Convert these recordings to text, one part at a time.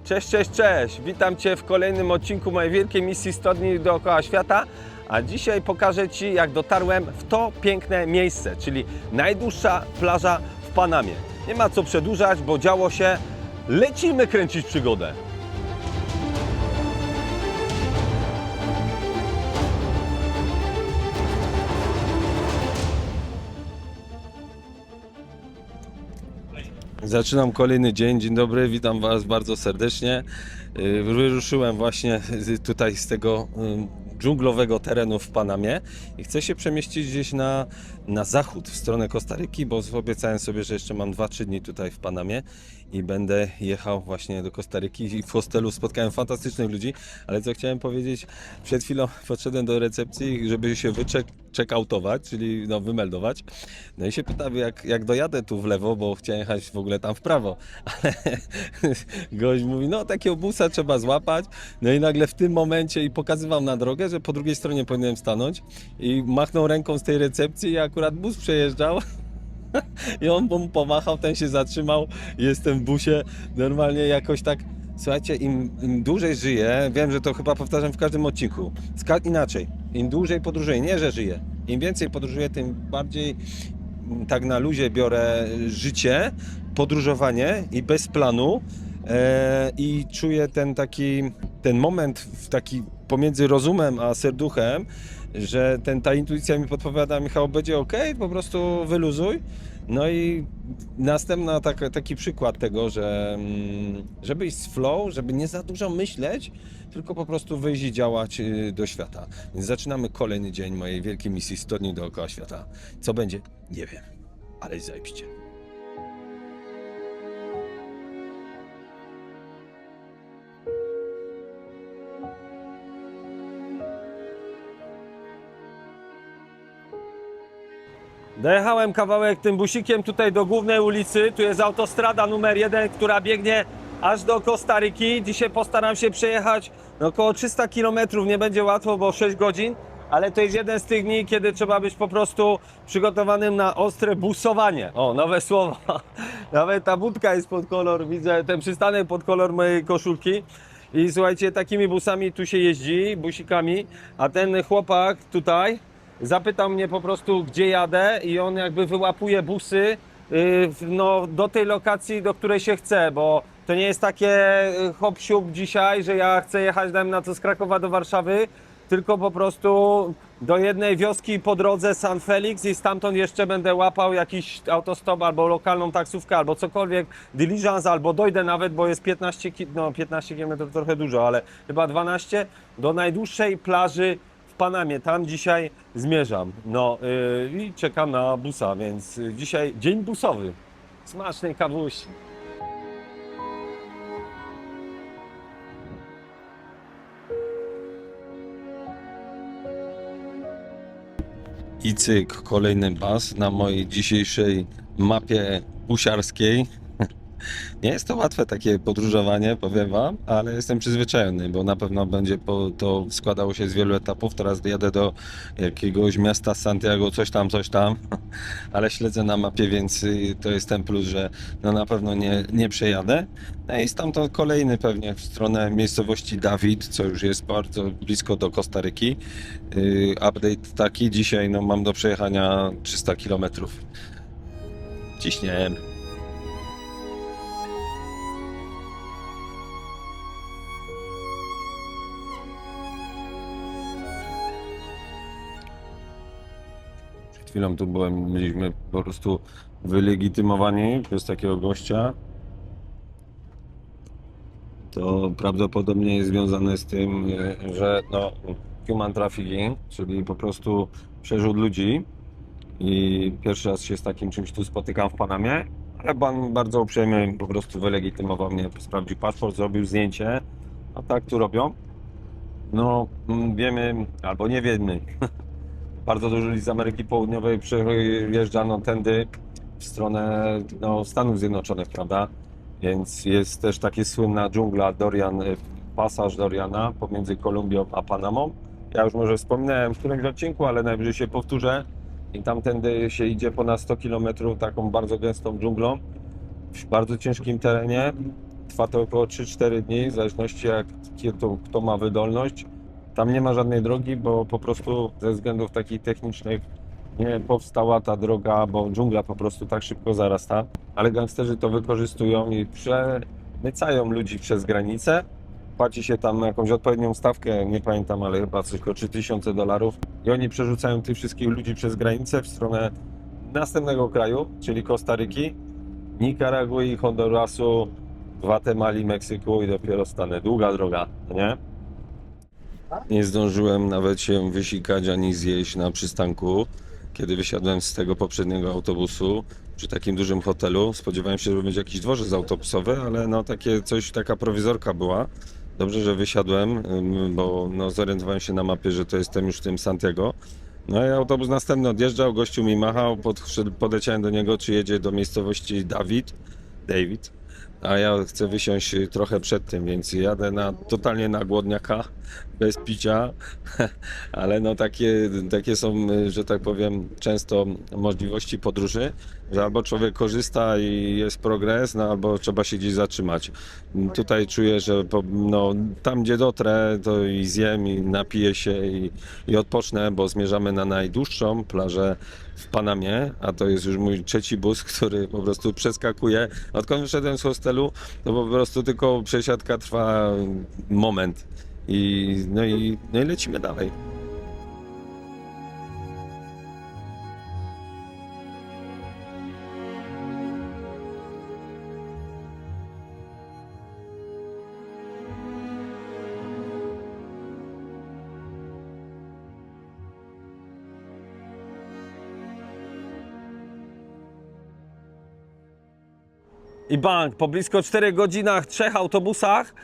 Cześć, cześć, cześć! Witam Cię w kolejnym odcinku mojej wielkiej misji 100 dni dookoła świata. A dzisiaj pokażę Ci, jak dotarłem w to piękne miejsce, czyli najdłuższa plaża w Panamie. Nie ma co przedłużać, bo działo się. Lecimy kręcić przygodę. Zaczynam kolejny dzień. Dzień dobry, witam Was bardzo serdecznie. Wyruszyłem właśnie tutaj z tego dżunglowego terenu w Panamie i chcę się przemieścić gdzieś na zachód, w stronę Kostaryki, bo obiecałem sobie, że jeszcze mam 2-3 dni tutaj w Panamie i będę jechał właśnie do Kostaryki i w hostelu spotkałem fantastycznych ludzi, ale co chciałem powiedzieć, przed chwilą podszedłem do recepcji, żeby się check-outować, czyli wymeldować. No i się pytam, jak dojadę tu w lewo, bo chciałem jechać w ogóle tam w prawo, ale gość mówi, no takiego busa trzeba złapać, no i nagle w tym momencie i pokazywał na drogę, że po drugiej stronie powinienem stanąć i machnął ręką z tej recepcji i akurat bus przejeżdżał. I on mu pomachał, ten się zatrzymał, jestem w busie, normalnie jakoś tak, słuchajcie, im dłużej żyję, wiem, że to chyba powtarzam w każdym odcinku, inaczej, im dłużej podróżuję, nie że żyję, im więcej podróżuję, tym bardziej tak na luzie biorę życie, podróżowanie i bez planu i czuję ten moment taki pomiędzy rozumem a serduchem, że ta intuicja mi podpowiada, Michał, będzie ok, po prostu wyluzuj. No i następna taki przykład tego, że żeby iść z flow, żeby nie za dużo myśleć, tylko po prostu wyjść i działać do świata. Więc zaczynamy kolejny dzień mojej wielkiej misji 100 dni dookoła świata. Co będzie? Nie wiem, ale zajebiście. Dojechałem kawałek tym busikiem tutaj do głównej ulicy. Tu jest autostrada numer 1, która biegnie aż do Kostaryki. Dzisiaj postaram się przejechać około 300 km. Nie będzie łatwo, bo 6 godzin. Ale to jest jeden z tych dni, kiedy trzeba być po prostu przygotowanym na ostre busowanie. O, nowe słowa. Nawet ta budka jest pod kolor, widzę ten przystanek pod kolor mojej koszulki. I słuchajcie, takimi busami tu się jeździ, busikami. A ten chłopak tutaj zapytał mnie po prostu, gdzie jadę i on jakby wyłapuje busy do tej lokacji, do której się chce, bo to nie jest takie hop siup dzisiaj, że ja chcę jechać z Krakowa do Warszawy, tylko po prostu do jednej wioski po drodze San Felix i stamtąd jeszcze będę łapał jakiś autostop albo lokalną taksówkę, albo cokolwiek, diligence, albo dojdę nawet, bo jest 15 km to trochę dużo, ale chyba 12 do najdłuższej plaży w Panamie. Tam dzisiaj zmierzam. I czekam na busa, więc dzisiaj dzień busowy. Smacznej kawusi. I cyk, kolejny bus na mojej dzisiejszej mapie busiarskiej. Nie jest to łatwe takie podróżowanie, powiem Wam, ale jestem przyzwyczajony, bo na pewno będzie to składało się z wielu etapów. Teraz jadę do jakiegoś miasta Santiago, coś tam, ale śledzę na mapie, więc to jest ten plus, że na pewno nie przejadę. No i stamtąd kolejny pewnie w stronę miejscowości David, co już jest bardzo blisko do Kostaryki. Update taki, dzisiaj mam do przejechania 300 km. Ciśniemy. Chwilą tu byliśmy po prostu wylegitymowani przez takiego gościa. To prawdopodobnie jest związane z tym, że human trafficking, czyli po prostu przerzut ludzi. I pierwszy raz się z takim czymś tu spotykam w Panamie, ale pan bardzo uprzejmie po prostu wylegitymował mnie, sprawdził paszport, zrobił zdjęcie, a tak tu robią. Wiemy, albo nie wiemy. Bardzo dużo ludzi z Ameryki Południowej przejeżdża tędy w stronę Stanów Zjednoczonych, prawda? Więc jest też takie słynna dżungla Dorian, pasaż Doriana pomiędzy Kolumbią a Panamą. Ja już może wspominałem w którymś odcinku, ale najwyżej się powtórzę. I tamtędy się idzie ponad 100 km taką bardzo gęstą dżunglą, w bardzo ciężkim terenie. trwa to około 3-4 dni, w zależności jak kto ma wydolność. Tam nie ma żadnej drogi, bo po prostu ze względów takich technicznych nie powstała ta droga, bo dżungla po prostu tak szybko zarasta. Ale gangsterzy to wykorzystują i przemycają ludzi przez granicę. Płaci się tam jakąś odpowiednią stawkę, nie pamiętam, ale chyba coś około $3000. I oni przerzucają tych wszystkich ludzi przez granicę w stronę następnego kraju, czyli Kostaryki, Nikaragui, Hondurasu, Gwatemali, Meksyku i dopiero Stany. Długa droga, nie? Nie zdążyłem nawet się wysikać ani zjeść na przystanku, kiedy wysiadłem z tego poprzedniego autobusu przy takim dużym hotelu. Spodziewałem się, że będzie jakiś dworzec autobusowy, ale no takie coś, taka prowizorka była. Dobrze, że wysiadłem, bo no, zorientowałem się na mapie, że to jestem już w tym Santiago. No i autobus następny odjeżdżał, gościu mi machał, podleciałem do niego, czy jedzie do miejscowości David, a ja chcę wysiąść trochę przed tym, więc jadę totalnie na głodniaka, bez picia, ale no takie są, że tak powiem, często możliwości podróży, że albo człowiek korzysta i jest progres, no albo trzeba się gdzieś zatrzymać. Tutaj czuję, że no, tam gdzie dotrę, to i zjem, i napiję się i odpocznę, bo zmierzamy na najdłuższą plażę w Panamie, a to jest już mój trzeci bus, który po prostu przeskakuje. Odkąd wyszedłem z hostelu, to po prostu tylko przesiadka trwa moment no i lecimy dalej. I bank, po blisko 4 godzinach, 3 autobusach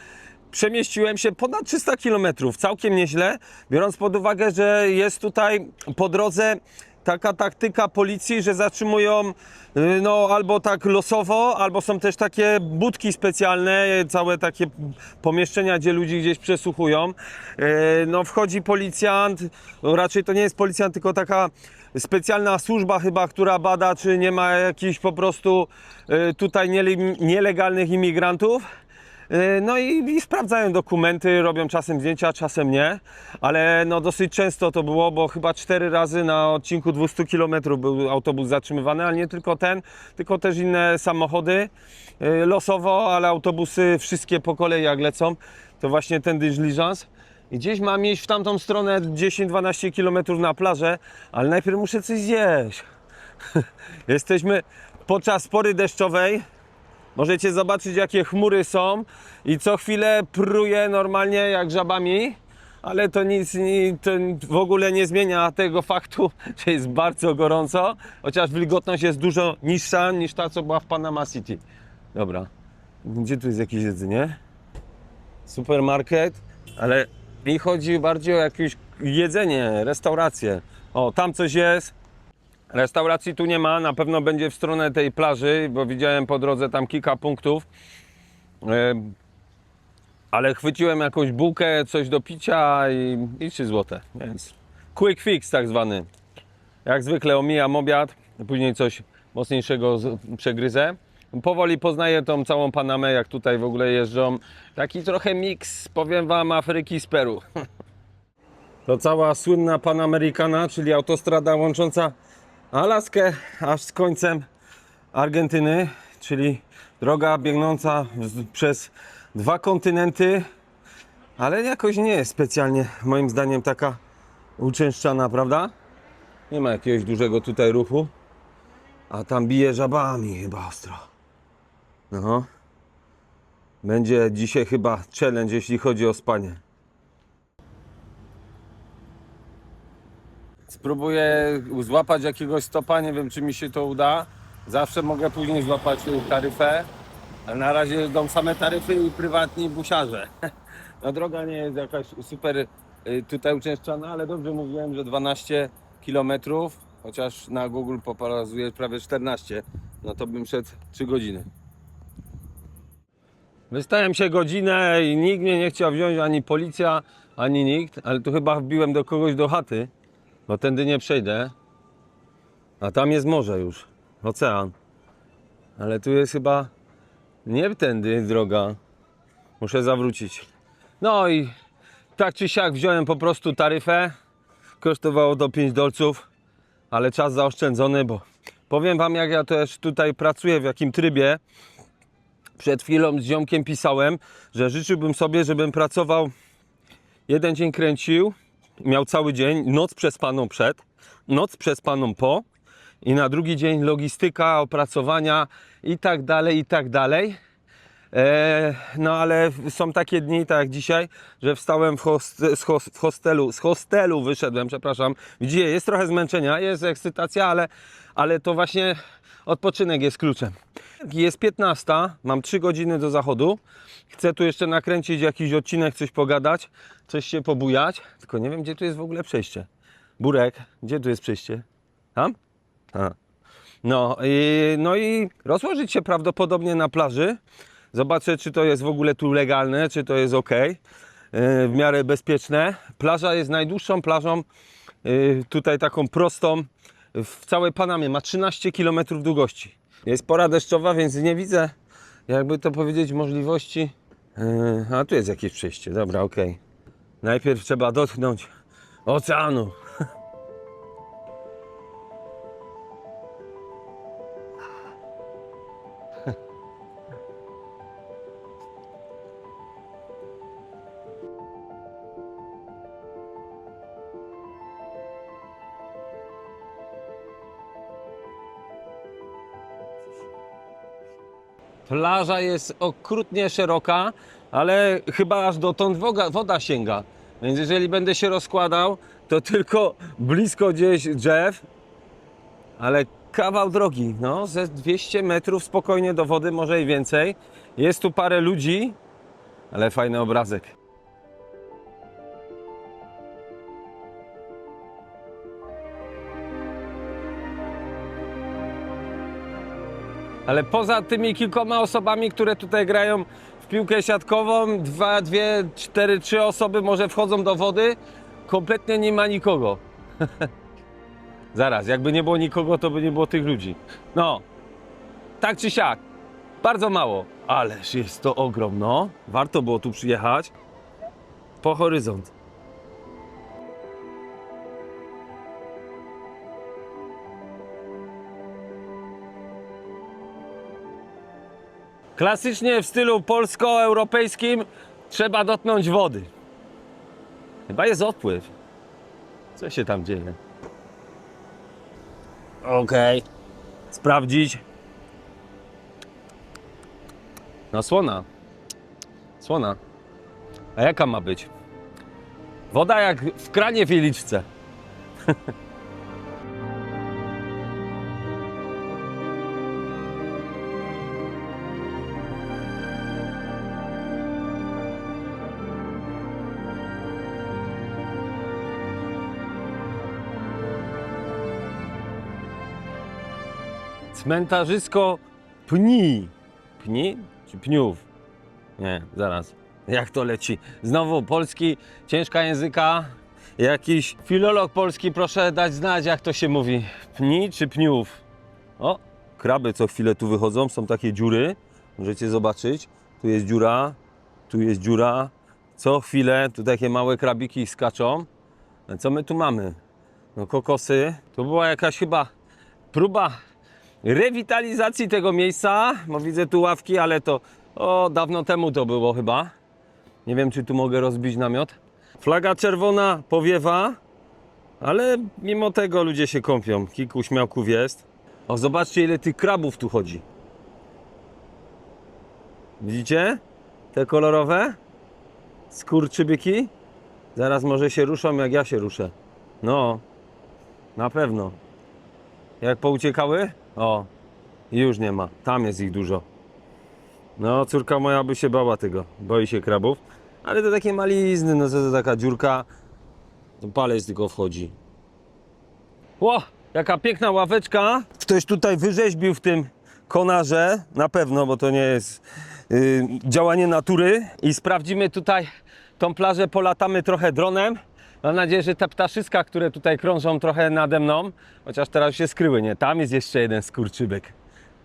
przemieściłem się ponad 300 km. Całkiem nieźle, biorąc pod uwagę, że jest tutaj po drodze taka taktyka policji, że zatrzymują no albo tak losowo, albo są też takie budki specjalne, całe takie pomieszczenia, gdzie ludzi gdzieś przesłuchują. No wchodzi policjant, no raczej to nie jest policjant, tylko taka specjalna służba chyba, która bada, czy nie ma jakichś po prostu tutaj nielegalnych imigrantów. No i sprawdzają dokumenty, robią czasem zdjęcia, czasem nie, ale no dosyć często to było, bo chyba 4 razy na odcinku 200 km był autobus zatrzymywany, ale nie tylko ten, tylko też inne samochody losowo, ale autobusy wszystkie po kolei jak lecą, to właśnie ten dyligence. I gdzieś mam iść w tamtą stronę 10-12 km na plażę, ale najpierw muszę coś zjeść. Jesteśmy podczas pory deszczowej. Możecie zobaczyć, jakie chmury są i co chwilę pruje normalnie jak żabami, ale to nic to w ogóle nie zmienia tego faktu, że jest bardzo gorąco, chociaż wilgotność jest dużo niższa niż ta, co była w Panama City. Dobra, gdzie tu jest jakieś jedzenie? Supermarket, ale mi chodzi bardziej o jakieś jedzenie, restaurację. O, tam coś jest. Restauracji tu nie ma, na pewno będzie w stronę tej plaży, bo widziałem po drodze tam kilka punktów. Ale chwyciłem jakąś bułkę, coś do picia i 3 złote, więc quick fix tak zwany. Jak zwykle omijam obiad, później coś mocniejszego przegryzę. Powoli poznaję tą całą Panamę, jak tutaj w ogóle jeżdżą. Taki trochę miks, powiem wam, Afryki z Peru. To cała słynna Panamericana, czyli autostrada łącząca Alaskę aż z końcem Argentyny, czyli droga biegnąca przez 2 kontynenty, ale jakoś nie jest specjalnie moim zdaniem taka uczęszczana, prawda? Nie ma jakiegoś dużego tutaj ruchu, a tam bije żabami chyba ostro. No. Będzie dzisiaj chyba challenge, jeśli chodzi o spanie. Spróbuję złapać jakiegoś stopa, nie wiem, czy mi się to uda. Zawsze mogę później złapać taryfę, ale na razie idą same taryfy i prywatni busiarze. No droga nie jest jakaś super tutaj uczęszczana, ale dobrze mówiłem, że 12 km, chociaż na Google pokazuje prawie 14, no to bym szedł 3 godziny. Wystałem się godzinę i nikt mnie nie chciał wziąć, ani policja, ani nikt, ale tu chyba wbiłem do kogoś do chaty. Bo tędy nie przejdę, a tam jest morze już, ocean. Ale tu jest chyba Nie tędy droga. Muszę zawrócić. No i tak czy siak wziąłem po prostu taryfę. Kosztowało to 5 dolców, ale czas zaoszczędzony, bo powiem wam, jak ja też tutaj pracuję, w jakim trybie. Przed chwilą z ziomkiem pisałem, że życzyłbym sobie, żebym pracował jeden dzień kręcił, miał cały dzień, noc przespaną przed, noc przespaną po i na drugi dzień logistyka, opracowania i tak dalej, i tak dalej. No ale są takie dni, tak jak dzisiaj, że wstałem z hostelu wyszedłem, przepraszam. Widzicie, jest trochę zmęczenia, jest ekscytacja, ale to właśnie odpoczynek jest kluczem. Jest 15, mam 3 godziny do zachodu. Chcę tu jeszcze nakręcić jakiś odcinek, coś pogadać, coś się pobujać. Tylko nie wiem, gdzie tu jest w ogóle przejście. Burek, gdzie tu jest przejście? Tam? A. No i rozłożyć się prawdopodobnie na plaży. Zobaczę, czy to jest w ogóle tu legalne, czy to jest ok, w miarę bezpieczne. Plaża jest najdłuższą plażą, tutaj taką prostą, w całej Panamie. Ma 13 km długości. Jest pora deszczowa, więc nie widzę, jakby to powiedzieć, możliwości. A tu jest jakieś przejście, dobra, ok. Najpierw trzeba dotknąć oceanu. Plaża jest okrutnie szeroka, ale chyba aż dotąd woda sięga. Więc jeżeli będę się rozkładał, to tylko blisko gdzieś drzew, ale kawał drogi, no, ze 200 metrów spokojnie do wody, może i więcej. Jest tu parę ludzi, ale fajny obrazek. Ale poza tymi kilkoma osobami, które tutaj grają w piłkę siatkową, 2, 4, 3 osoby może wchodzą do wody, kompletnie nie ma nikogo. Zaraz, jakby nie było nikogo, to by nie było tych ludzi. No, tak czy siak, bardzo mało, ależ jest to ogrom, no. Warto było tu przyjechać po horyzont. Klasycznie w stylu polsko-europejskim trzeba dotknąć wody. Chyba jest odpływ. Co się tam dzieje? Okej. Sprawdzić. No słona. Słona. A jaka ma być? Woda jak w kranie w Jeliczce. Cmentarzysko Pni. Pni czy Pniów? Nie, zaraz. Jak to leci? Znowu polski, ciężka języka. Jakiś filolog polski, proszę dać znać, jak to się mówi. Pni czy Pniów? O, kraby co chwilę tu wychodzą, są takie dziury. Możecie zobaczyć. Tu jest dziura, tu jest dziura. Co chwilę tu takie małe krabiki skaczą. A co my tu mamy? No kokosy. To była jakaś chyba próba rewitalizacji tego miejsca, bo widzę tu ławki, ale to dawno temu to było chyba. Nie wiem, czy tu mogę rozbić namiot. Flaga czerwona powiewa, ale mimo tego ludzie się kąpią. Kilku śmiałków jest. O, zobaczcie, ile tych krabów tu chodzi. Widzicie? Te kolorowe skurczybyki. Zaraz może się ruszą, jak ja się ruszę. No, na pewno. Jak pouciekały? O, już nie ma. Tam jest ich dużo. No, córka moja by się bała tego. Boi się krabów. Ale to takie malizny, no co to taka dziurka. To palec tylko wchodzi. Ło, jaka piękna ławeczka. Ktoś tutaj wyrzeźbił w tym konarze. Na pewno, bo to nie jest działanie natury. I sprawdzimy tutaj tą plażę, polatamy trochę dronem. Mam nadzieję, że te ptaszyska, które tutaj krążą trochę nade mną, chociaż teraz się skryły, nie? Tam jest jeszcze jeden skurczybek.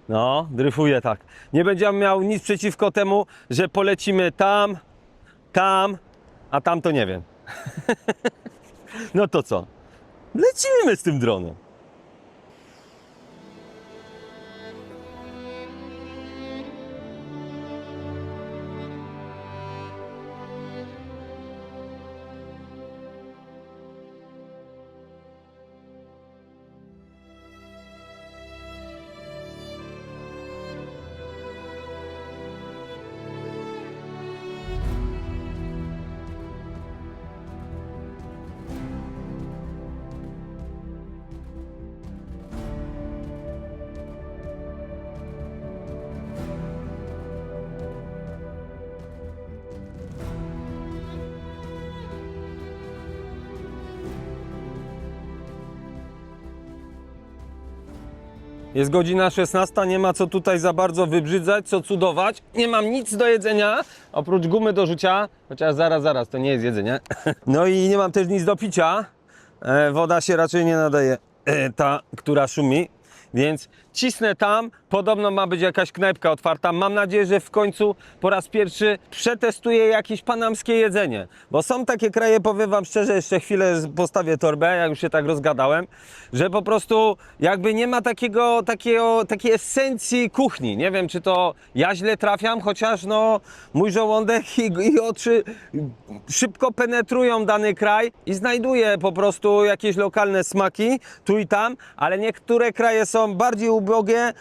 No, dryfuje tak. Nie będziemy miał nic przeciwko temu, że polecimy tam, a tam to nie wiem. No to co? Lecimy z tym dronem. Jest godzina 16, nie ma co tutaj za bardzo wybrzydzać, co cudować. Nie mam nic do jedzenia, oprócz gumy do rzucia, chociaż zaraz, to nie jest jedzenie. No i nie mam też nic do picia. Woda się raczej nie nadaje, ta, która szumi. Więc cisnę tam, podobno ma być jakaś knajpka otwarta. Mam nadzieję, że w końcu po raz pierwszy przetestuję jakieś panamskie jedzenie. Bo są takie kraje, powiem wam szczerze, jeszcze chwilę postawię torbę, jak już się tak rozgadałem, że po prostu jakby nie ma takiej esencji kuchni. Nie wiem, czy to ja źle trafiam, chociaż no mój żołądek i oczy szybko penetrują dany kraj i znajduję po prostu jakieś lokalne smaki tu i tam, ale niektóre kraje są bardziej ubogie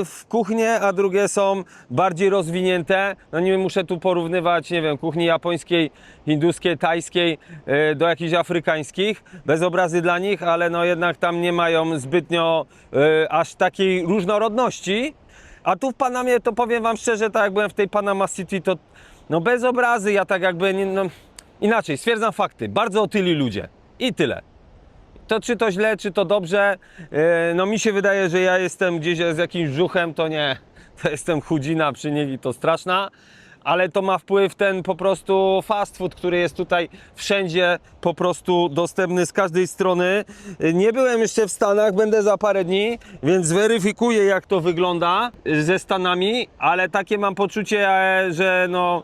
w kuchnię, a drugie są bardziej rozwinięte. No nie muszę tu porównywać, nie wiem, kuchni japońskiej, hinduskiej, tajskiej do jakichś afrykańskich, bez obrazy dla nich, ale no jednak tam nie mają zbytnio aż takiej różnorodności. A tu w Panamie, to powiem wam szczerze, tak jak byłem w tej Panama City, to no bez obrazy, ja tak jakby, no, inaczej, stwierdzam fakty, bardzo otyli ludzie i tyle. To czy to źle, czy to dobrze, no mi się wydaje, że ja jestem gdzieś z jakimś brzuchem, to nie, to jestem chudzina przy niej i to straszna, ale to ma wpływ ten po prostu fast food, który jest tutaj wszędzie po prostu dostępny z każdej strony. Nie byłem jeszcze w Stanach, będę za parę dni, więc zweryfikuję jak to wygląda ze Stanami, ale takie mam poczucie, że no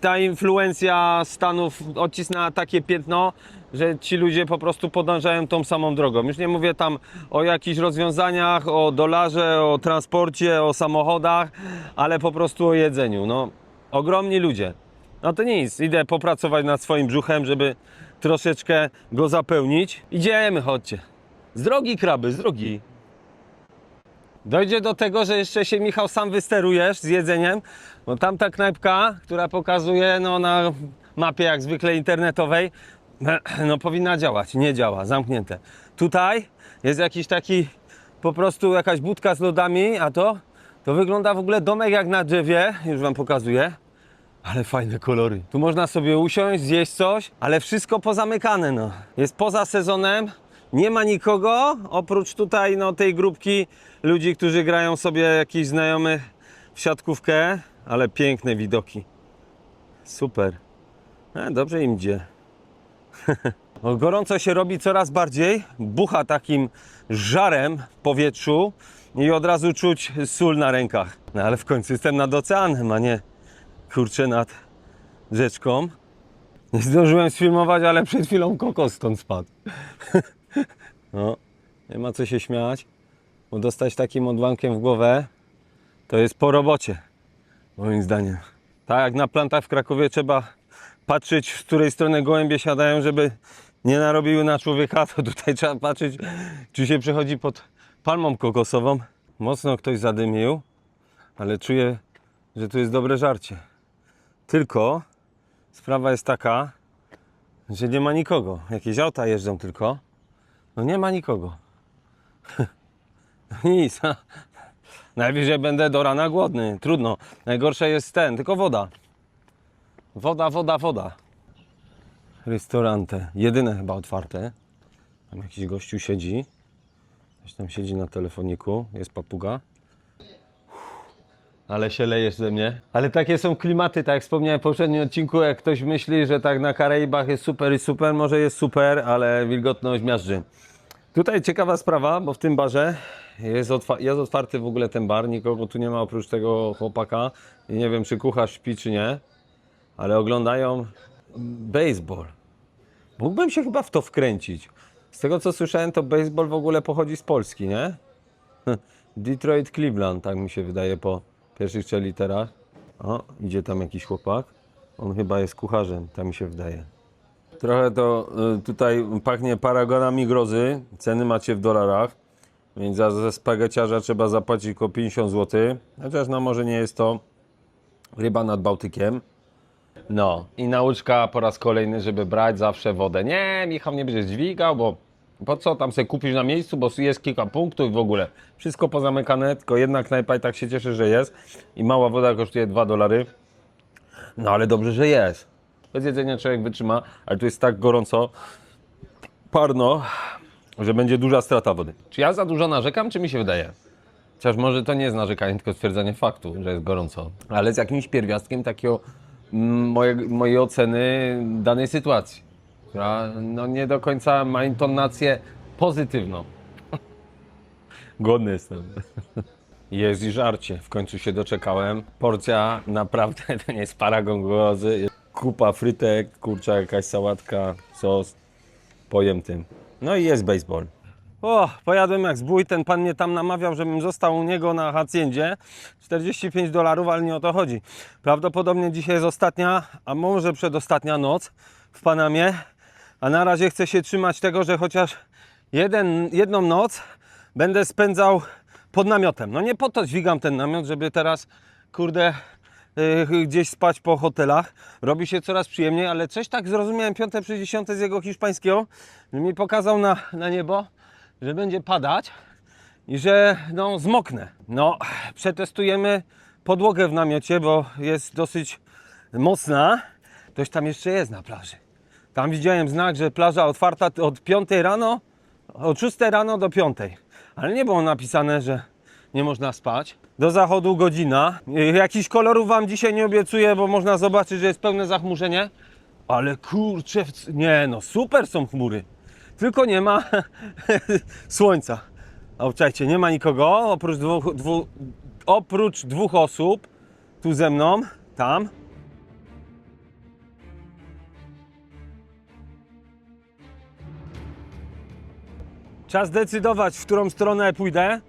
ta influencja Stanów odcisnęła takie piętno, że ci ludzie po prostu podążają tą samą drogą. Już nie mówię tam o jakichś rozwiązaniach, o dolarze, o transporcie, o samochodach, ale po prostu o jedzeniu. No, ogromni ludzie. No to nic, idę popracować nad swoim brzuchem, żeby troszeczkę go zapełnić. Idziemy, chodźcie. Z drogi, kraby, z drogi. Dojdzie do tego, że jeszcze się, Michał, sam wysterujesz z jedzeniem, bo tamta knajpka, która pokazuje no, na mapie jak zwykle internetowej, no powinna działać, nie działa, zamknięte. Tutaj jest jakiś taki, po prostu jakaś budka z lodami, a to wygląda w ogóle domek jak na drzewie, już wam pokazuję, ale fajne kolory. Tu można sobie usiąść, zjeść coś, ale wszystko pozamykane, no. Jest poza sezonem, nie ma nikogo, oprócz tutaj no, tej grupki ludzi, którzy grają sobie jakiś znajomy w siatkówkę, ale piękne widoki. Super. Dobrze im idzie. Gorąco się robi coraz bardziej, bucha takim żarem w powietrzu i od razu czuć sól na rękach. No ale w końcu jestem nad oceanem, a nie kurczę nad rzeczką. Nie zdążyłem sfilmować, ale przed chwilą kokos stąd spadł. No, nie ma co się śmiać, bo dostać takim odłamkiem w głowę to jest po robocie, moim zdaniem. Tak jak na plantach w Krakowie trzeba patrzeć, z której strony gołębie siadają, żeby nie narobiły na człowieka, to tutaj trzeba patrzeć, czy się przechodzi pod palmą kokosową. Mocno ktoś zadymił, ale czuję, że tu jest dobre żarcie. Tylko sprawa jest taka, że nie ma nikogo. Jakieś auta jeżdżą tylko. No nie ma nikogo. Nic. Najwyżej będę do rana głodny. Trudno. Najgorsze jest tylko woda. Woda. Restaurante. Jedyne chyba otwarte. Tam jakiś gościu siedzi. Ktoś tam siedzi na telefoniku. Jest papuga. Ale się lejesz ze mnie. Ale takie są klimaty, tak jak wspomniałem w poprzednim odcinku, jak ktoś myśli, że tak na Karaibach jest super i super, może jest super, ale wilgotność miażdży. Tutaj ciekawa sprawa, bo w tym barze Jest otwarty w ogóle ten bar, nikogo tu nie ma oprócz tego chłopaka. I nie wiem, czy kucharz śpi, czy nie, ale oglądają baseball. Mógłbym się chyba w to wkręcić. Z tego co słyszałem, to baseball w ogóle pochodzi z Polski, nie? Detroit, Cleveland, tak mi się wydaje po pierwszych 3 literach. O, idzie tam jakiś chłopak. On chyba jest kucharzem, tak mi się wydaje. Trochę to tutaj pachnie paragonami grozy. Ceny macie w dolarach, więc za spageciarza trzeba zapłacić około 50 zł. Chociaż no może nie jest to ryba nad Bałtykiem. No i nauczka po raz kolejny, żeby brać zawsze wodę. Nie, Michał nie będzie dźwigał, bo po co tam sobie kupić na miejscu, bo jest kilka punktów i w ogóle. Wszystko pozamykane, tylko jedna knajpa i tak się cieszę, że jest. I mała woda kosztuje $2. No ale dobrze, że jest. Bez jedzenia człowiek wytrzyma, ale tu jest tak gorąco, parno, że będzie duża strata wody. Czy ja za dużo narzekam, czy mi się wydaje? Chociaż może to nie jest narzekanie, tylko stwierdzenie faktu, że jest gorąco. Ale z jakimś pierwiastkiem takiego mojej oceny danej sytuacji, która no nie do końca ma intonację pozytywną. Głodny jestem. Jest i żarcie. W końcu się doczekałem. Porcja naprawdę to nie jest paragon grozy. Kupa frytek, kurczak, jakaś sałatka, sos. Pojem tym. No i jest baseball. O, pojadłem jak zbój. Ten pan mnie tam namawiał, żebym został u niego na haciendzie. $45, ale nie o to chodzi. Prawdopodobnie dzisiaj jest ostatnia, a może przedostatnia noc w Panamie. A na razie chcę się trzymać tego, że chociaż jedną noc będę spędzał pod namiotem. No nie po to dźwigam ten namiot, żeby teraz, kurde, gdzieś spać po hotelach. Robi się coraz przyjemniej, ale coś tak zrozumiałem 5/60 z jego hiszpańskiego, że mi pokazał na niebo, że będzie padać i że no zmoknę. No, przetestujemy podłogę w namiocie, bo jest dosyć mocna. Ktoś tam jeszcze jest na plaży. Tam widziałem znak, że plaża otwarta od 5 rano, od 6 rano do 5. Ale nie było napisane, że nie można spać. Do zachodu godzina. Jakichś kolorów wam dzisiaj nie obiecuję, bo można zobaczyć, że jest pełne zachmurzenie. Ale kurczę, nie no, super są chmury. Tylko nie ma słońca. Obczajcie, nie ma nikogo, oprócz dwóch osób. Tu ze mną, tam. Czas decydować, w którą stronę pójdę.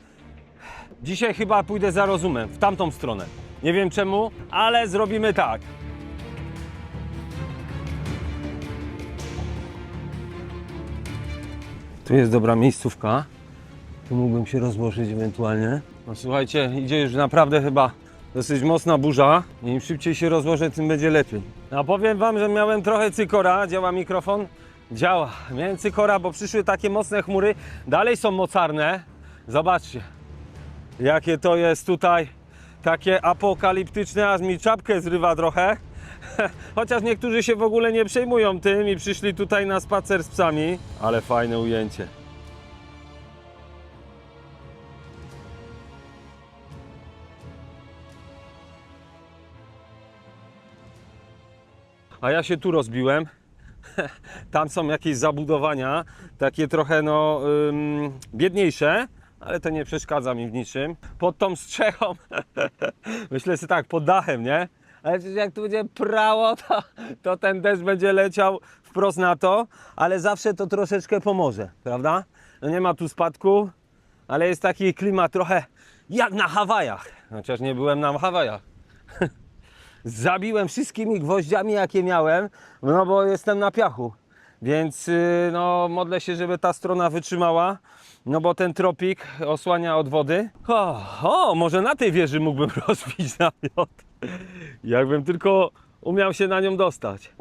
Dzisiaj chyba pójdę za rozumem, w tamtą stronę. Nie wiem czemu, ale zrobimy tak. Tu jest dobra miejscówka. Tu mógłbym się rozłożyć ewentualnie. No słuchajcie, idzie już naprawdę chyba dosyć mocna burza. Im szybciej się rozłożę, tym będzie lepiej. A powiem wam, że miałem trochę cykora. Działa mikrofon? Działa. Miałem cykora, bo przyszły takie mocne chmury. Dalej są mocarne. Zobaczcie, jakie to jest tutaj takie apokaliptyczne, aż mi czapkę zrywa trochę. Chociaż niektórzy się w ogóle nie przejmują tym i przyszli tutaj na spacer z psami. Ale fajne ujęcie. A ja się tu rozbiłem. Tam są jakieś zabudowania, takie trochę no biedniejsze, ale to nie przeszkadza mi w niczym. Pod tą strzechą, myślę sobie tak, pod dachem, nie? Ale jak tu będzie prało, to ten deszcz będzie leciał wprost na to, ale zawsze to troszeczkę pomoże, prawda? No nie ma tu spadku, ale jest taki klimat trochę jak na Hawajach, chociaż nie byłem na Hawajach. Zabiłem wszystkimi gwoździami, jakie miałem, no bo jestem na piachu. Więc no, modlę się, żeby ta strona wytrzymała, no bo ten tropik osłania od wody. Może na tej wieży mógłbym rozbić namiot. Jakbym tylko umiał się na nią dostać.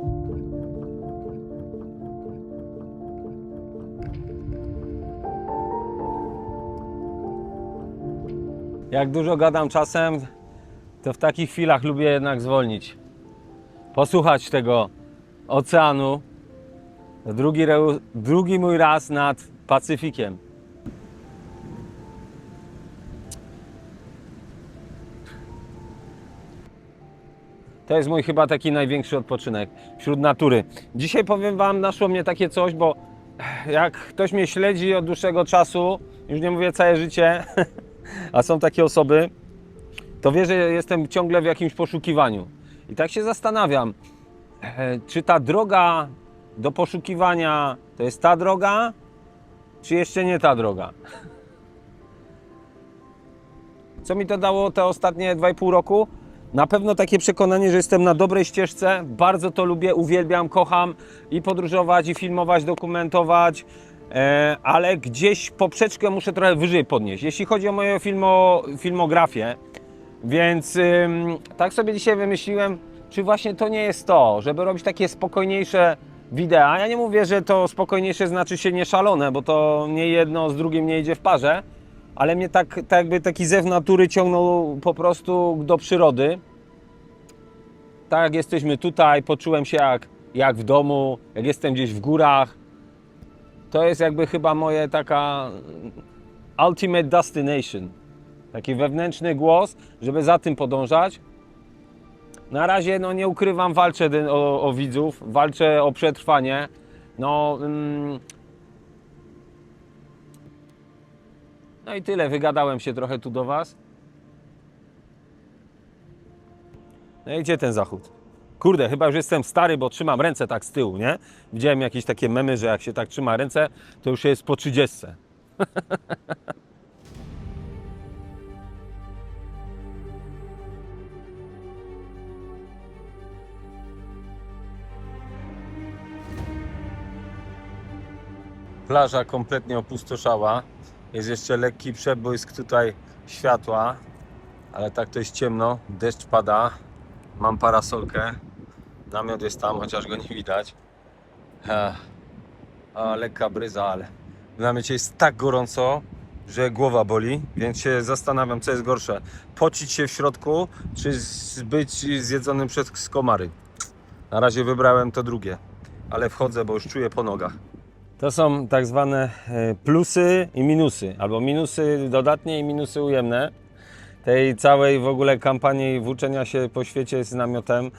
Jak dużo gadam czasem, to w takich chwilach lubię jednak zwolnić. Posłuchać tego oceanu. Drugi mój raz nad Pacyfikiem. To jest mój chyba taki największy odpoczynek wśród natury. Dzisiaj powiem wam, naszło mnie takie coś, bo jak ktoś mnie śledzi od dłuższego czasu, już nie mówię całe życie, a są takie osoby, to wie, że jestem ciągle w jakimś poszukiwaniu. I tak się zastanawiam, czy ta droga do poszukiwania to jest ta droga, czy jeszcze nie ta droga. Co mi to dało te ostatnie 2,5 roku? Na pewno takie przekonanie, że jestem na dobrej ścieżce, bardzo to lubię, uwielbiam, kocham i podróżować, i filmować, dokumentować, ale gdzieś poprzeczkę muszę trochę wyżej podnieść, jeśli chodzi o moją filmografię. Więc tak sobie dzisiaj wymyśliłem, czy właśnie to nie jest to, żeby robić takie spokojniejsze wideo. Ja nie mówię, że to spokojniejsze znaczy się nie szalone, bo to nie jedno z drugim nie idzie w parze, ale mnie tak jakby taki zew natury ciągnął po prostu do przyrody. Tak jak jesteśmy tutaj, poczułem się jak w domu, jak jestem gdzieś w górach. To jest jakby chyba moje taka ultimate destination. Taki wewnętrzny głos, żeby za tym podążać. Na razie, no nie ukrywam, walczę o widzów, walczę o przetrwanie. No i tyle, wygadałem się trochę tu do Was. No i gdzie ten zachód? Kurde, chyba już jestem stary, bo trzymam ręce tak z tyłu, nie? Widziałem jakieś takie memy, że jak się tak trzyma ręce, to już jest po 30. Plaża kompletnie opustoszała. Jest jeszcze lekki przebłysk tutaj światła, ale tak to jest ciemno, deszcz pada. Mam parasolkę. Namiot jest tam, chociaż go nie widać. Lekka bryza, ale w namiocie jest tak gorąco, że głowa boli, więc się zastanawiam, co jest gorsze. Pocić się w środku, czy być zjedzonym przez komary. Na razie wybrałem to drugie, ale wchodzę, bo już czuję po nogach. To są tak zwane plusy i minusy, albo minusy dodatnie i minusy ujemne tej całej w ogóle kampanii włóczenia się po świecie z namiotem,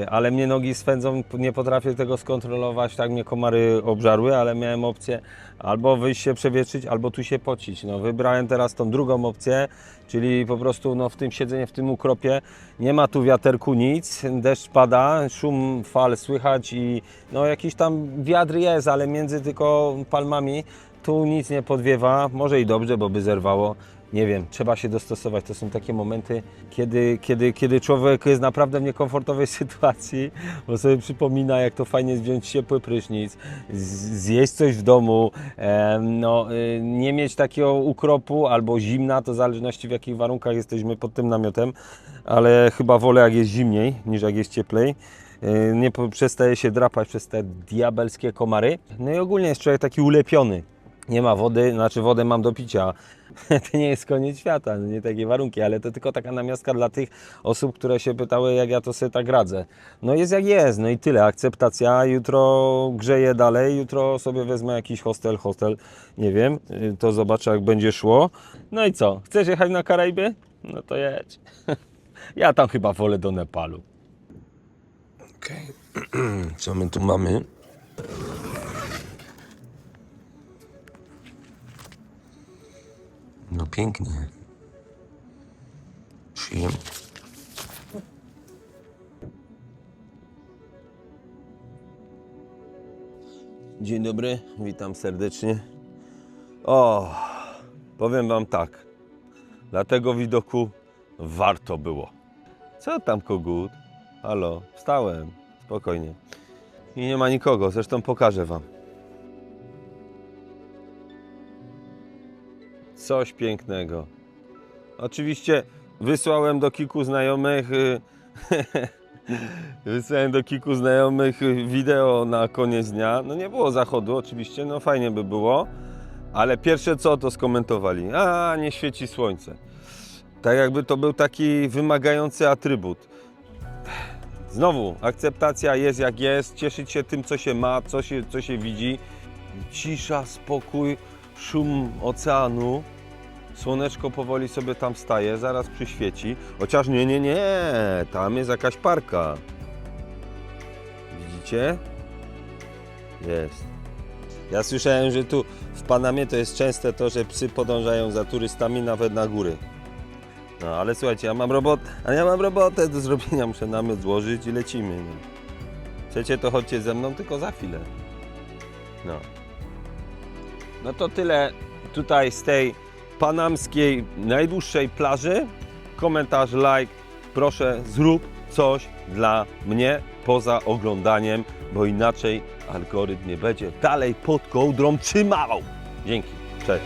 ale mnie nogi swędzą, nie potrafię tego skontrolować, tak mnie komary obżarły, ale miałem opcję albo wyjść się przewietrzyć, albo tu się pocić. No, wybrałem teraz tą drugą opcję, czyli po prostu no, w tym siedzenie, w tym ukropie, nie ma tu wiaterku nic, deszcz pada, szum fal słychać i no, jakiś tam wiatr jest, ale między tylko palmami tu nic nie podwiewa, może i dobrze, bo by zerwało. Nie wiem, trzeba się dostosować. To są takie momenty, kiedy człowiek jest naprawdę w niekomfortowej sytuacji, bo sobie przypomina, jak to fajnie jest wziąć ciepły prysznic, zjeść coś w domu, nie mieć takiego ukropu albo zimna, to w zależności w jakich warunkach jesteśmy pod tym namiotem, ale chyba wolę, jak jest zimniej, niż jak jest cieplej. Nie przestaje się drapać przez te diabelskie komary. No i ogólnie jest człowiek taki ulepiony. Nie ma wody, znaczy wodę mam do picia. To nie jest koniec świata, nie takie warunki, ale to tylko taka namiastka dla tych osób, które się pytały, jak ja to sobie tak radzę. No jest jak jest, no i tyle, akceptacja, jutro grzeję dalej, jutro sobie wezmę jakiś hostel, nie wiem, to zobaczę, jak będzie szło. No i co, chcesz jechać na Karaiby? No to jedź. Ja tam chyba wolę do Nepalu. Okej. Co my tu mamy? No pięknie. Przyjemnie. Dzień dobry, witam serdecznie. Powiem Wam tak. Dla tego widoku warto było. Co tam, kogut? Halo, wstałem. Spokojnie. I nie ma nikogo, zresztą pokażę Wam. Coś pięknego. Oczywiście wysłałem do kilku znajomych wideo na koniec dnia. No nie było zachodu oczywiście, no fajnie by było, ale pierwsze co to skomentowali. Nie świeci słońce. Tak jakby to był taki wymagający atrybut. Znowu, akceptacja jest jak jest, cieszyć się tym co się ma, co się widzi. Cisza, spokój, szum oceanu. Słoneczko powoli sobie tam wstaje, zaraz przyświeci. Chociaż nie, tam jest jakaś parka. Widzicie? Jest. Ja słyszałem, że tu w Panamie to jest częste to, że psy podążają za turystami nawet na góry. No ale słuchajcie, ja mam robotę do zrobienia, muszę namiot złożyć i lecimy. No. Chcecie, to chodźcie ze mną, tylko za chwilę. No. No to tyle tutaj z tej panamskiej najdłuższej plaży. Komentarz, like, proszę zrób coś dla mnie poza oglądaniem, bo inaczej algorytm nie będzie dalej pod kołdrą trzymał. Dzięki, cześć.